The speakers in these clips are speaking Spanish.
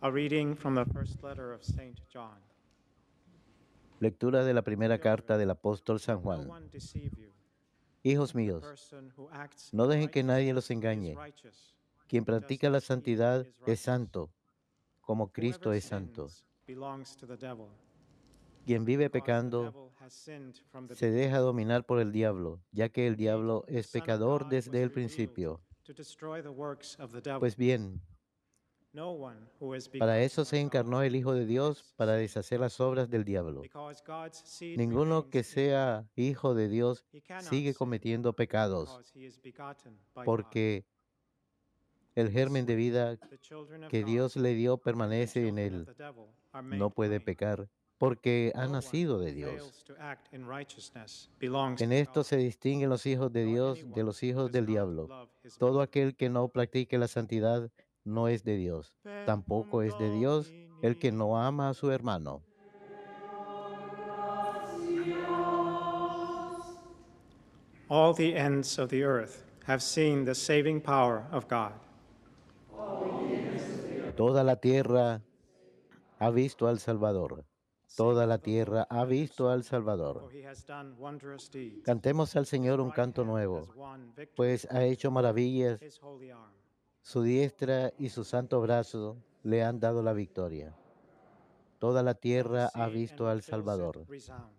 A reading from the first letter of Saint John. Lectura de la primera carta del apóstol San No Juan. one deceive you. Hijos The míos, person who acts no in dejen que nadie los righteousness is engañe. righteous, Quien just practica la as he santidad is es righteous. santo, como Whoever Cristo es santo. sins belongs to the devil, Quien vive because the pecando devil has sinned from the se deja beginning. dominar por el diablo, ya que el Indeed, diablo the es Son of pecador God desde was el revealed principio. to destroy the works of the devil. Pues bien, No one who is para begotten eso se of God encarnó el Hijo de Dios, commits para sin, deshacer las obras del diablo. because God's seed Ninguno que remains in him. sea hijo de Dios He cannot sigue sin, cometiendo pecados, because he is begotten by God. porque el In this germen de way, vida the children of que God Dios le dio and the permanece en children of él. the devil are No made puede plain. pecar, porque ha No one nacido who de Dios. fails to act in righteousness belongs En to esto God, se distinguen los hijos de nor Dios de anyone los who hijos does del not diablo. love his Todo brother. aquel que no practique la santidad no es de Dios. Tampoco Verbum es de Dios el que Domini. no ama a su hermano. All the ends of the earth have seen the saving power of God. Toda la tierra ha visto al Salvador. Sing Toda to la the Lord tierra ha a new visto al song, Salvador. for he has done wondrous deeds. Cantemos al His Señor un right canto hand has nuevo, won victory pues for ha him. hecho maravillas. His holy arm. Su diestra y su santo brazo le han dado la victoria. Toda la Let the tierra ha sea and visto what al fills it Salvador. resound.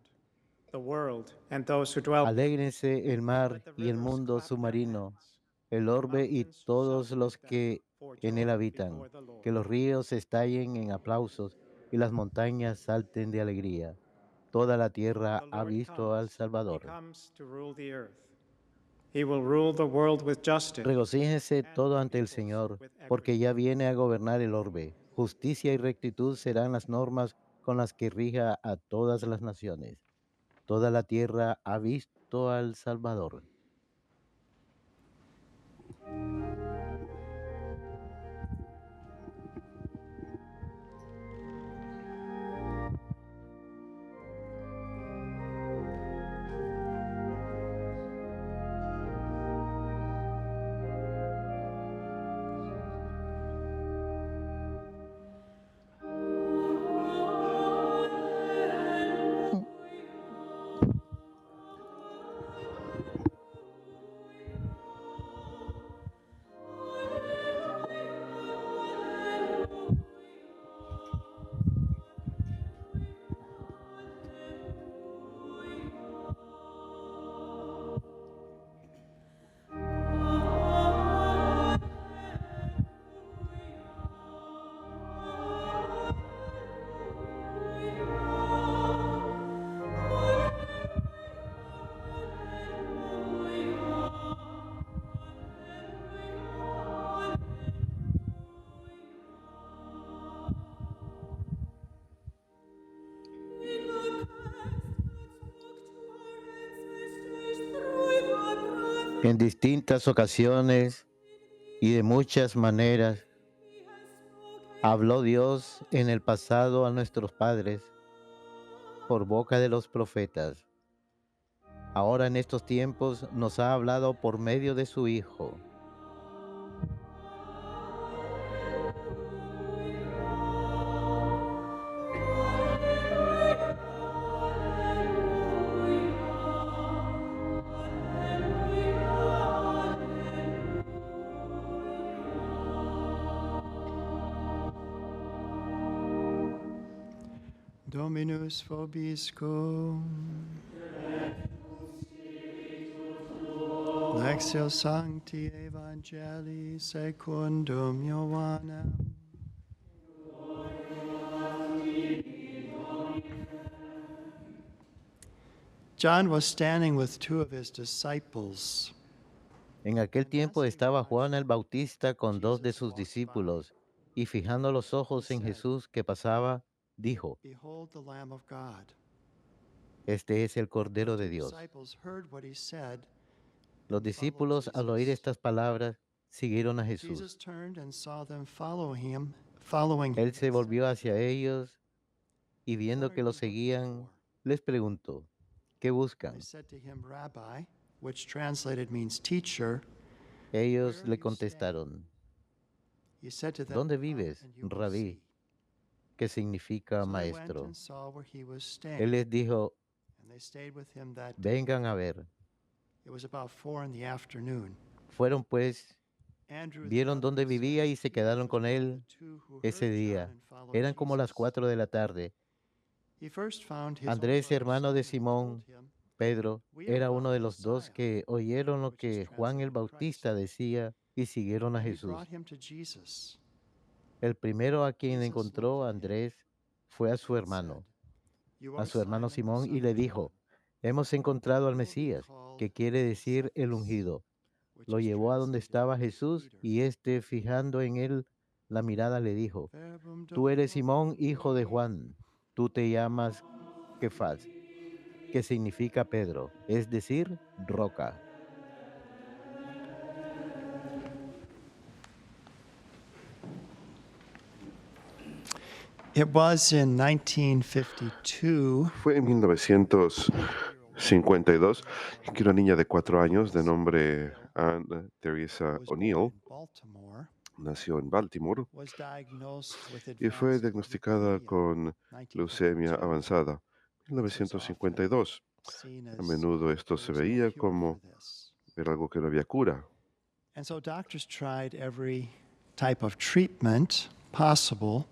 The world and those who dwell within. Alégrense el mar Let the y el rivers mundo clap their submarino, hands. el The orbe y mountains shout todos los with them que for en él joy habitan. before the Lord. Que los ríos estallen en aplausos y las montañas salten de alegría. Toda la tierra The ha Lord visto al comes. He Salvador. comes to rule the earth. He will rule the world with justice Regocíjense and todo the ante el peoples Señor, with porque equity. ya viene a gobernar el orbe. Justicia y rectitud serán las normas con las que rija a todas las naciones. Toda la tierra ha visto al Salvador. En distintas ocasiones y de muchas maneras habló Dios en el pasado a nuestros padres por boca de los profetas. Ahora en estos tiempos nos ha hablado por medio de su Hijo. Dominus vobiscum. Lectio Sancti Evangelii secundum Ioannem. John was standing with two of his disciples. En aquel tiempo estaba Juan el Bautista con dos de sus discípulos, y fijando los ojos en Jesús que pasaba, dijo: Behold the Lamb of God. Este es el The Cordero de two Dios. disciples heard what he said Los and followed discípulos, al oír Jesus. estas palabras, siguieron a Jesus Jesús. turned and saw them following Él him, se and said volvió to hacia them, ellos y "What viendo are que you los looking seguían, for?" les preguntó: ¿Qué They buscan? said to him, "Rabbi," which translated means teacher, "where Ellos are le you staying?" contestaron: He said to them, ¿Dónde "Come vives, and you will Rabí? see." que significa So they went maestro. and saw where he was Él staying, les dijo, and they stayed with him that day. vengan a ver. It was about 4 in the afternoon. Fueron pues, Andrew, the vieron brother dónde of vivía y Simon se Peter, quedaron was con one of the él two who ese heard John día. and followed Eran como las Jesus. 4 de la tarde. He first found his own Andrés, brother hermano de Simon, and told Simón, him, Pedro, "We have era uno found de the los dos Messiah," que oyeron lo which is que Juan el translated Christ. Bautista decía y siguieron a And he brought Jesús. him to Jesus. El primero a quien Jesus encontró looked a at him Andrés fue a su and said, hermano, "You a are su hermano Simon, the Simón, y son le of John. dijo, hemos encontrado al You will be Mesías, called que quiere decir el Cephas," ungido. which Lo is llevó a donde translated estaba Jesús Peter. y éste, fijando en él la mirada, le dijo, Verbum tú eres Simón, Dom hijo de Juan, tú te llamas Kefas, que significa Pedro, es decir, roca. It was in 1952 Fue en 1952 que una niña de 4 años de nombre Anne Teresa who was born O'Neill in Baltimore nació en Baltimore was diagnosed with y fue advanced diagnosticada leukemia con in leucemia 1952. avanzada en This was often 1952. seen A as menudo esto there se was no veía cure for como this. era algo que no había cura. And so doctors tried every type of treatment possible,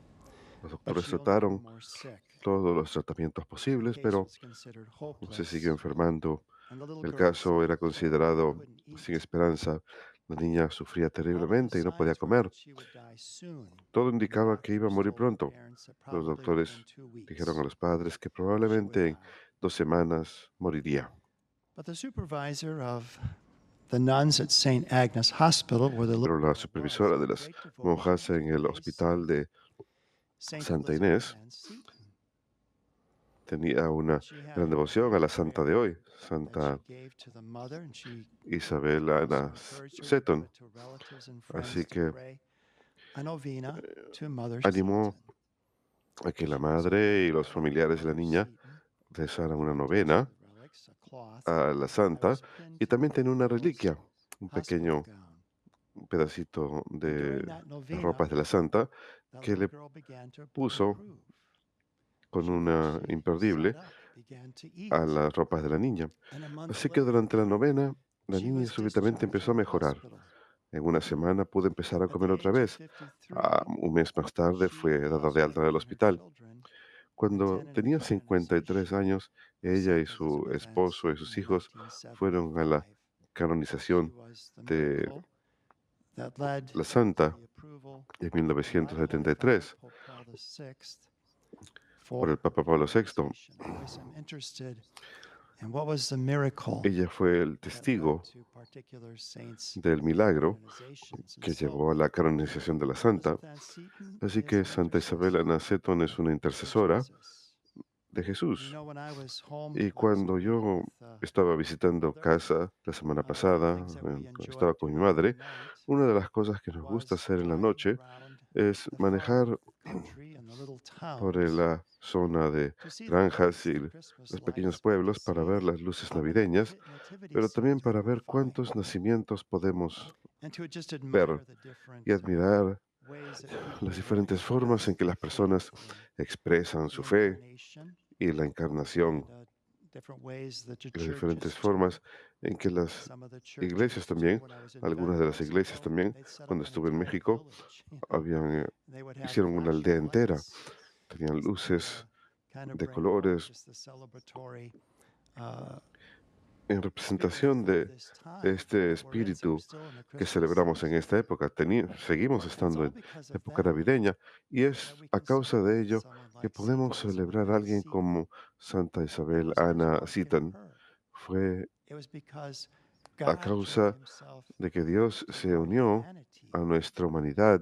Los but doctores she only grew trataron more sick. todos los tratamientos The posibles, case pero was considered se siguió hopeless, enfermando. and the little El girl caso era suffered terribly and considerado couldn't sin eat. esperanza. La niña sufría All of the terriblemente y no podía signs were comer. that she would die soon. Todo And the indicaba que iba a doctors morir told the pronto. parents that Los probably doctores within 2 dijeron weeks a los padres que she would probablemente en die. 2 semanas moriría. But the supervisor of the nuns at St. Agnes Hospital, where the Pero little la girl supervisora was, de had las great devotion monjas to en el Holy hospital de Saint Santa Elizabeth Inés Ann Seton. tenía una And she had gran a devoción a la santa de prayer hoy, that Santa she gave to the mother, and she Isabel also Ana encouraged her to give Seton. it to relatives and Así friends to que pray a novena to Mother animó Seton. a que la She was madre y anointed los by familiares de la Mother niña Seton rezaran una with novena priestly relics, a cloth a la that santa was pinned y to the también tenía una little girl's reliquia, un hospital pequeño gown. pedacito And de during that las novena, ropas de la santa that que little le girl began to puso improve. con When una she imperdible sat up, began to a eat. las ropas de la niña. And a month Así que later, durante la novena, la she niña was súbitamente discharged empezó a from the mejorar. hospital. En una semana pudo empezar a At the comer otra age of vez. 53, Un mes más tarde she, fue her dada de alta husband, del and her hospital. children Cuando attended a tenía 53 canonization años, of ella y Saint su Elizabeth Ann esposo y Seton sus in hijos fueron a la 1975. She canonización was the de miracle that led la to santa the approval de by Holy Father 1973 Pope Paul VI por el for Papa Pablo VI. canonization. I always am interested in what was the miracle Ella fue el that led testigo to particular saints' del milagro canonizations. And que so, llevó a la canonización de la santa. Elizabeth Ann Seton Así is que an Santa Isabel intercessor Anaceton es una for intercesora Jesus. de You Jesús. know, when I was home Y last cuando week yo with estaba visitando mother, casa la semana one of the pasada, things that we estaba enjoyed con mi doing madre, at night una de las cosas que nos gusta was hacer en la driving noche around es the manejar farm country and the little por towns la zona de to see the granjas lights, y the Christmas los pequeños lights, but to pueblos para ver see las luces how many navideñas, nativity pero también scenes we para could ver find cuántos nacimientos podemos and to just ver admire the different y admirar ways that people las would diferentes formas express en que their las personas faith expresan in su the fe incarnation y la encarnación, and different ways that the y las diferentes churches do. formas en que las Some of the iglesias churches too, también, when I was in algunas de las Mexico, iglesias también, they'd set up cuando an estuve en entire México, village. habían, They would have hicieron una aldea flashing entera, lights tenían to luces kind of de bring home colores just the celebratory uh, en spirit representación of de this time este that we're in. So we're espíritu still in the que Christmas celebramos en season. esta época. Seguimos And it's estando all en because of época that navideña y that es we a can causa de celebrate ello someone que like Saint podemos Elizabeth celebrar a Ann alguien Seton. como Santa It Isabel wasn't his Ana work in Seton. her. Fue It was because a God joined causa himself de que Dios to se our unió humanity a nuestra humanidad,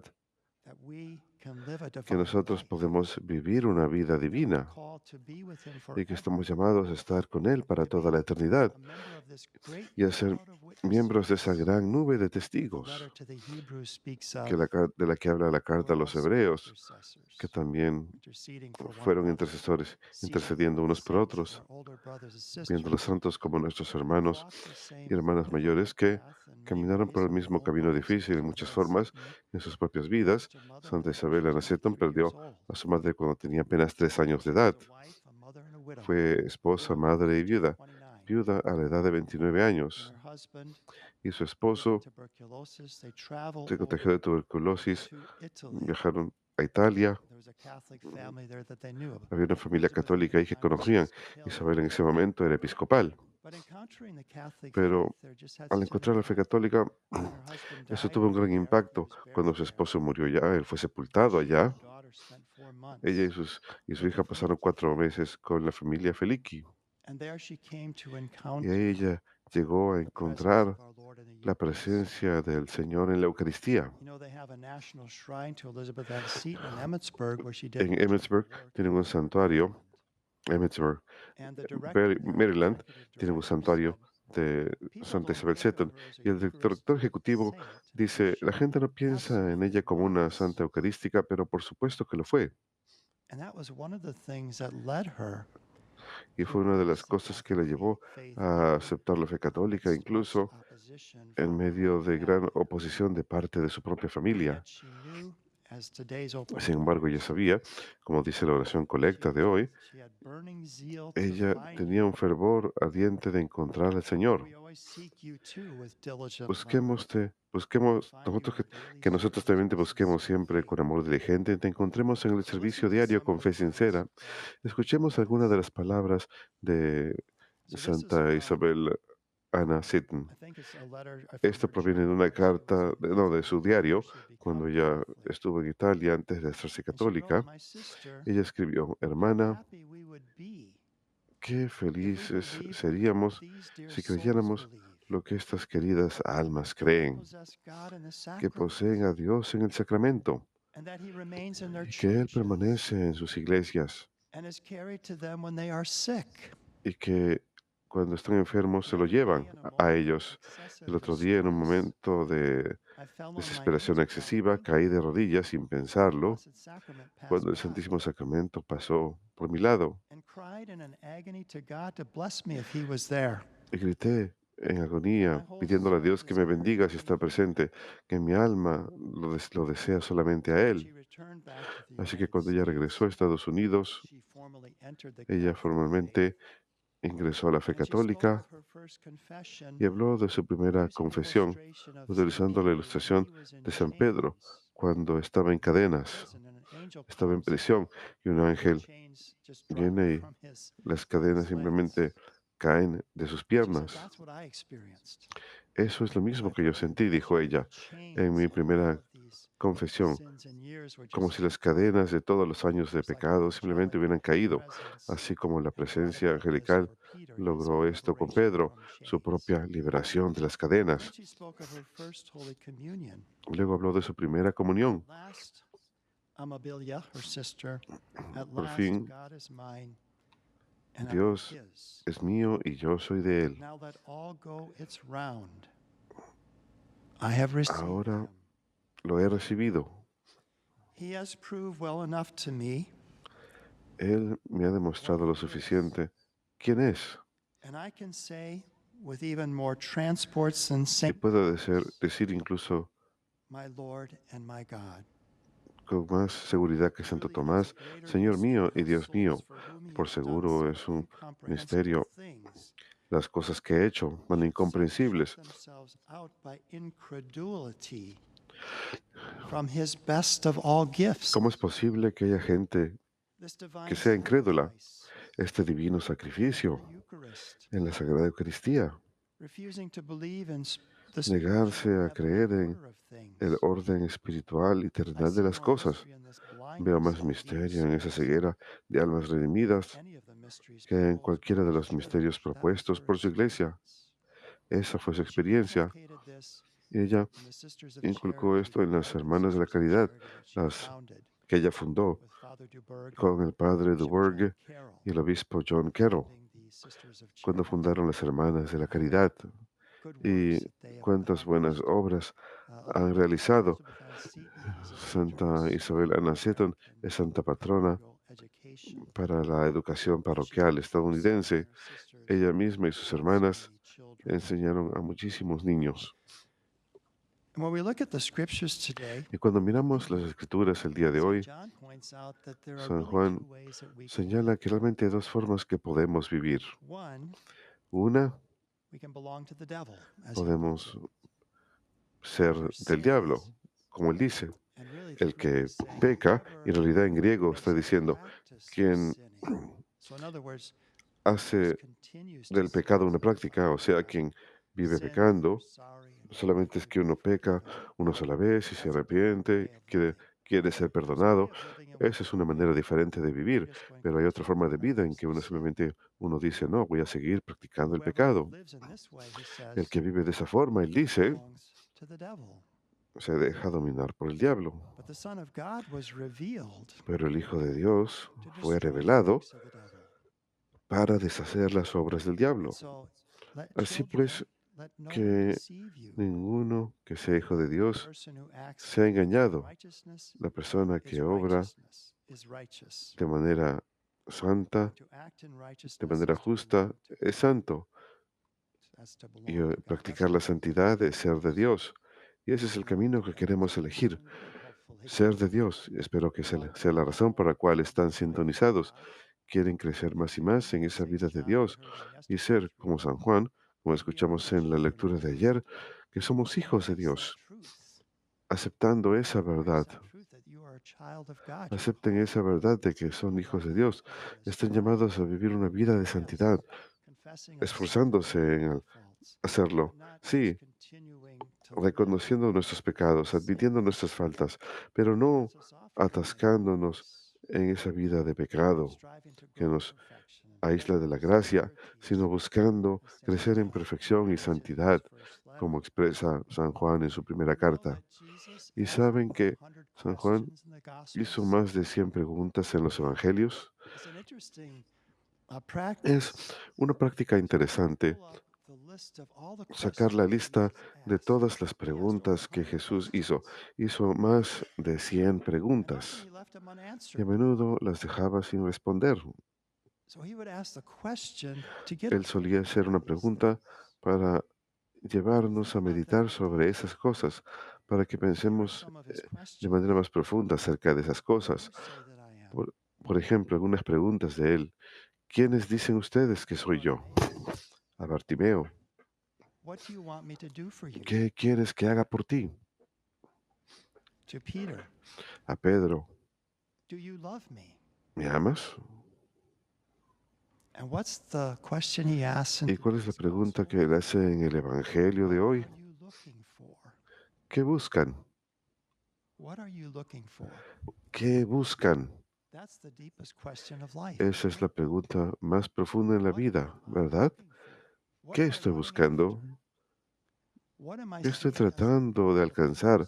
that we can live a que divine nosotros life. podemos vivir una vida And that we're divina called to be with him y que forever. estamos llamados a estar con Él para To toda la be eternidad a member of this great y a ser cloud of miembros de esa witnesses. gran nube de The testigos letter to the Hebrews speaks que of de la que habla la who carta are a los also hebreos, que intercessors, también interceding for one fueron another, intercesores, seeing intercediendo the unos por saints as otros, our older brothers and viendo a los sisters santos como nuestros who've hermanos walked the y same hermanas mayores difficult path and caminaron por el mismo camino difícil en muchas formas en sus propias vidas. Santa Isabel Ann Seton perdió a su madre cuando tenía apenas 3 años de edad. Fue esposa, madre y viuda a la edad de 29 años. Y su esposo se contagió de tuberculosis. Viajaron a Italia. Había una familia católica ahí que conocían. Isabel en ese momento era episcopal. Pero al encontrar la fe católica, eso tuvo un gran impacto. Cuando su esposo murió ya, él fue sepultado allá. Ella y su hija pasaron 4 meses con la familia Felici. Y ahí ella llegó a encontrar la presencia del Señor en la Eucaristía. En Emmitsburg tienen un santuario, Emmitsburg, Maryland, tienen un santuario de Santa Isabel Seton. Y el director ejecutivo dice, la gente no piensa en ella como una santa eucarística, pero por supuesto que lo fue. Y fue una de las cosas que la llevó a aceptar la fe católica, incluso en medio de gran oposición de parte de su propia familia. Sin embargo, ella sabía, como dice la oración colecta de hoy, ella tenía un fervor ardiente de encontrar al Señor. Busquemos, que nosotros también te busquemos siempre con amor diligente, te encontremos en el servicio diario con fe sincera. Escuchemos algunas de las palabras de Santa Isabel Ann Seton. Esto proviene de una carta, no, de su diario, cuando ella estuvo en Italia antes de hacerse católica. Ella escribió, hermana, qué felices seríamos si creyéramos lo que estas queridas almas creen, que poseen a Dios en el sacramento y que Él permanece en sus iglesias y que cuando están enfermos se lo llevan a ellos. El otro día, en un momento de desesperación excesiva, caí de rodillas sin pensarlo cuando el Santísimo Sacramento pasó por mi lado y grité en agonía, pidiéndole a Dios que me bendiga si está presente, que mi alma lo desea solamente a Él. Así que cuando ella regresó a Estados Unidos, ella formalmente ingresó a la fe católica y habló de su primera confesión utilizando la ilustración de San Pedro cuando estaba en cadenas, estaba en prisión y un ángel viene y las cadenas simplemente caen de sus piernas. Eso es lo mismo que yo sentí, dijo ella, en mi primera confesión, como si las cadenas de todos los años de pecado simplemente hubieran caído, así como la presencia angelical logró esto con Pedro, su propia liberación de las cadenas. Luego habló de su primera comunión. Por fin, Dios es mío y yo soy de Él. Ahora lo he recibido. Él me ha demostrado lo suficiente quién es. Y puedo decir incluso con más seguridad que Santo Tomás, Señor mío y Dios mío. Por seguro es un misterio. Las cosas que he hecho son incomprensibles. ¿Cómo es posible que haya gente que sea incrédula? Este divino sacrificio en la Sagrada Eucaristía, negarse a creer en el orden espiritual y terrenal de las cosas. Veo más misterio en esa ceguera de almas redimidas que en cualquiera de los misterios propuestos por su iglesia. Esa fue su experiencia. Y ella inculcó esto en las Hermanas de la Caridad, las que ella fundó con el padre Dubourg y el obispo John Carroll, cuando fundaron las Hermanas de la Caridad. Y cuántas buenas obras han realizado. Santa Isabel Ann Seton es santa patrona para la educación parroquial estadounidense. Ella misma y sus hermanas enseñaron a muchísimos niños. And when we look at the scriptures today, Y cuando miramos las escrituras el día de St. hoy, John points out that there are San really Juan two ways that we can señala que realmente hay dos formas que podemos vivir. One, Una, we can belong to the devil, as he podemos puts it. ser del diablo, como él dice. And really the El Greek que is saying peca, y en whoever realidad en griego makes está a diciendo, practice of quien sinning. So in other words, hace continues to del sin pecado is una práctica, o sea, justified. quien vive Sin that you're pecando, sorry and solamente es que uno peca una sola vez y se That's a different way arrepiente, of quiere, living. quiere ser There's a way perdonado. of living in Esa which es una manera diferente de vivir, we're just going pero hay to otra forma de continue vida en practice que of uno sin. simplemente uno dice, no, voy a seguir practicando el Whoever pecado. lives in this way, he El says, que vive de esa forma, él dice, belongs to the devil. se deja dominar por el diablo. But the Son of God was revealed Pero el Hijo de Dios to fue destroy the revelado works of the devil. para deshacer las obras del And diablo. so let Así children, pues, let no one que deceive you. ninguno que sea hijo de The Dios person who acts sea in engañado. righteousness La persona is que obra righteous. de manera santa, To act in de righteousness manera is to justa, belong to es santo. That's to Y belong to God. practicar That's la what santidad es ser de Dios. Y ese es el camino que queremos elegir, ser de Dios. Y espero que sea la razón por la cual están sintonizados. Quieren crecer más y más en esa vida de Dios y ser como San Juan, como escuchamos en la lectura de ayer, que somos hijos de Dios, aceptando esa verdad. Acepten esa verdad de que son hijos de Dios. Están llamados a vivir una vida de santidad, esforzándose en hacerlo. Sí, reconociendo nuestros pecados, admitiendo nuestras faltas, pero no atascándonos en esa vida de pecado que nos aísla de la gracia, sino buscando crecer en perfección y santidad, como expresa San Juan en su primera carta. Y saben que San Juan hizo más de 100 preguntas en los evangelios. Es una práctica interesante sacar la lista de todas las preguntas que Jesús hizo. Hizo más de 100 preguntas y a menudo las dejaba sin responder. Él solía hacer una pregunta para llevarnos a meditar sobre esas cosas, para que pensemos de manera más profunda acerca de esas cosas. Por, por ejemplo, algunas preguntas de él. ¿Quiénes dicen ustedes que soy yo? A Bartimeo. ¿Qué quieres que haga por ti? A Pedro. ¿Me amas? ¿Y cuál es la pregunta que él hace en el Evangelio de hoy? ¿Qué buscan? ¿Qué buscan? Esa es la pregunta más profunda en la vida, ¿verdad? ¿Qué estoy buscando? ¿Qué estoy tratando de alcanzar?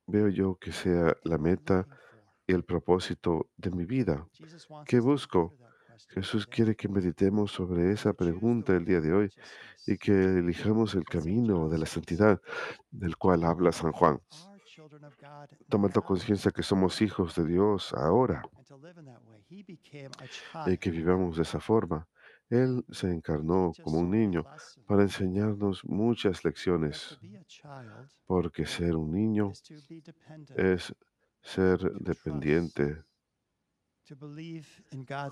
Veo yo que sea la meta y el propósito de mi vida? ¿Qué busco? Jesús quiere que meditemos sobre esa pregunta el día de hoy y que elijamos el camino de la santidad del cual habla San Juan. Tomando conciencia que somos hijos de Dios ahora y que vivamos de esa forma. Él se encarnó como un niño para enseñarnos muchas lecciones, porque ser un niño es ser dependiente,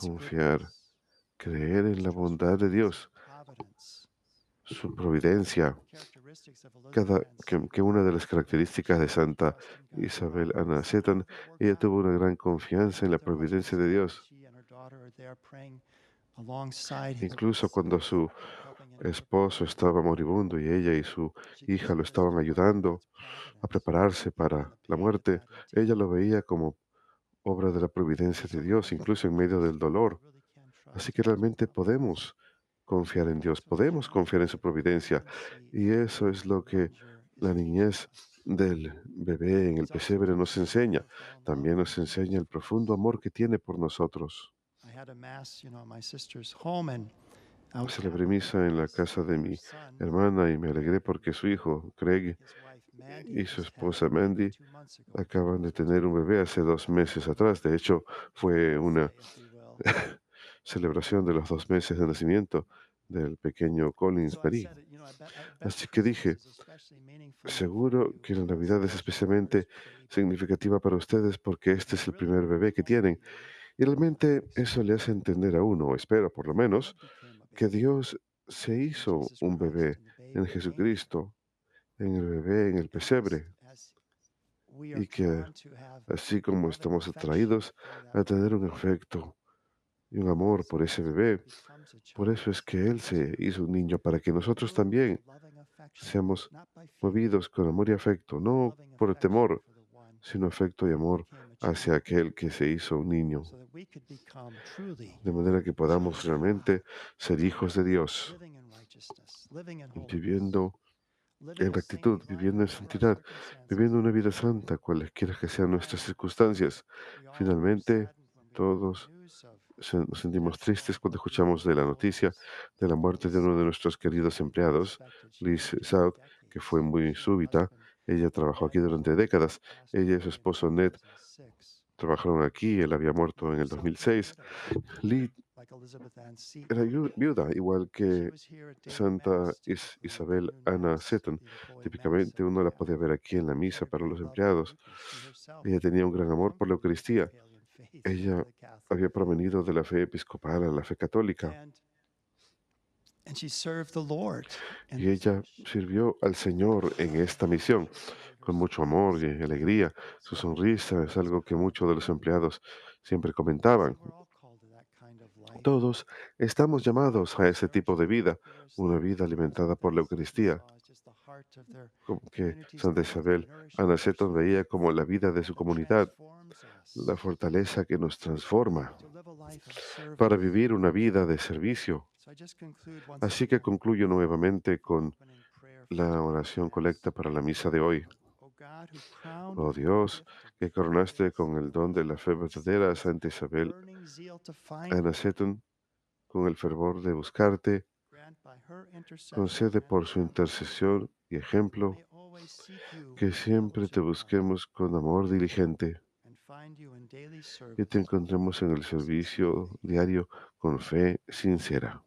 confiar, creer en la bondad de Dios, su providencia. Que una de las características de Santa Isabel Anna Seton, ella tuvo una gran confianza en la providencia de Dios. Incluso cuando su esposo estaba moribundo y ella y su hija lo estaban ayudando a prepararse para la muerte, ella lo veía como obra de la providencia de Dios, incluso en medio del dolor. Así que realmente podemos confiar en Dios, podemos confiar en su providencia. Y eso es lo que la niñez del bebé en el pesebre nos enseña. También nos enseña el profundo amor que tiene por nosotros. Celebré misa en la casa de mi hermana y me alegré porque su hijo, Craig, y su esposa Mandy acaban de tener un bebé hace 2 meses atrás. De hecho, fue una celebración de los 2 meses de nacimiento del pequeño Collins Marie. Así que dije, seguro que la Navidad es especialmente significativa para ustedes porque este es el primer bebé que tienen. Y realmente eso le hace entender a uno, o espero por lo menos, que Dios se hizo un bebé en Jesucristo, en el bebé, en el pesebre, y que así como estamos atraídos a tener un afecto y un amor por ese bebé, por eso es que Él se hizo un niño, para que nosotros también seamos movidos con amor y afecto, no por el temor, sino afecto y amor hacia aquel que se hizo un niño, de manera que podamos realmente ser hijos de Dios, viviendo en rectitud, viviendo en santidad, viviendo una vida santa, cualesquiera que sean nuestras circunstancias. Finalmente, todos nos sentimos tristes cuando escuchamos de la noticia de la muerte de uno de nuestros queridos empleados, Liz South, que fue muy súbita. Ella trabajó aquí durante décadas. Ella y su esposo Ned trabajaron aquí. Él había muerto en el 2006. Lee era viuda, igual que Santa Isabel Anna Seton. Típicamente uno la podía ver aquí en la misa para los empleados. Ella tenía un gran amor por la Eucaristía. Ella había provenido de la fe episcopal a la fe católica y ella sirvió al Señor en esta misión con mucho amor y alegría. Su sonrisa es algo que muchos de los empleados siempre comentaban. Todos estamos llamados a ese tipo de vida, una vida alimentada por la Eucaristía, como que Santa Isabel Anaceto veía como la vida de su comunidad, la fortaleza que nos transforma para vivir una vida de servicio. Así que concluyo nuevamente con la oración colecta para la misa de hoy. Oh Dios, que coronaste con el don de la fe verdadera a Santa Isabel Anaceton, con el fervor de buscarte, concede por su intercesión y ejemplo que siempre te busquemos con amor diligente y te encontremos en el servicio diario con fe sincera.